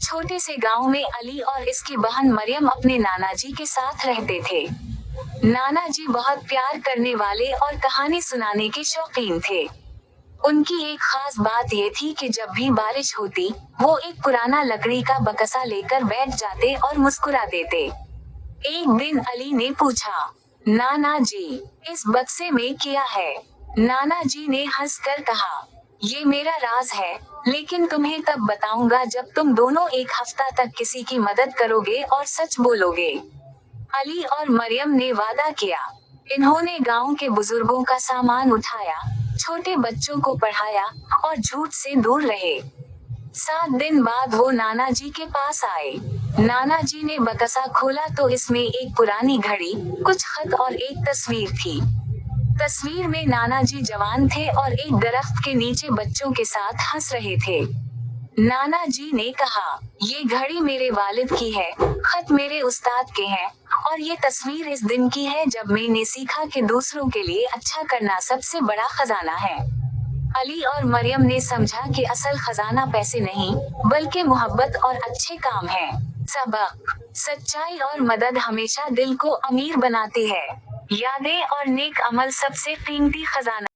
छोटे से गांव में अली और इसकी बहन मरियम अपने नाना जी के साथ रहते थे। नाना जी बहुत प्यार करने वाले और कहानी सुनाने के शौकीन थे। उनकी एक खास बात ये थी कि जब भी बारिश होती, वो एक पुराना लकड़ी का बक्सा लेकर बैठ जाते और मुस्कुरा देते। एक दिन अली ने पूछा, नाना जी, इस बक्से में क्या है? नाना जी ने हंसकर कहा, ये मेरा राज है, लेकिन तुम्हें तब बताऊंगा जब तुम दोनों एक हफ्ता तक किसी की मदद करोगे और सच बोलोगे। अली और मरियम ने वादा किया। इन्होंने गांव के बुजुर्गों का सामान उठाया, छोटे बच्चों को पढ़ाया और झूठ से दूर रहे। 7 दिन बाद वो नाना जी के पास आए। नाना जी ने बक्सा खोला तो इसमें एक पुरानी घड़ी, कुछ खत और एक तस्वीर थी। तस्वीर में नाना जी जवान थे और एक दरख्त के नीचे बच्चों के साथ हंस रहे थे। नाना जी ने कहा, ये घड़ी मेरे वालिद की है, खत मेरे उस्ताद के हैं, और ये तस्वीर इस दिन की है जब मैंने सीखा कि दूसरों के लिए अच्छा करना सबसे बड़ा खजाना है। अली और मरियम ने समझा कि असल खजाना पैसे नहीं, बल्कि मोहब्बत और अच्छे काम हैं। सबक: सच्चाई और मदद हमेशा दिल को अमीर बनाती है। यादें और नेक अमल सबसे कीमती खजाना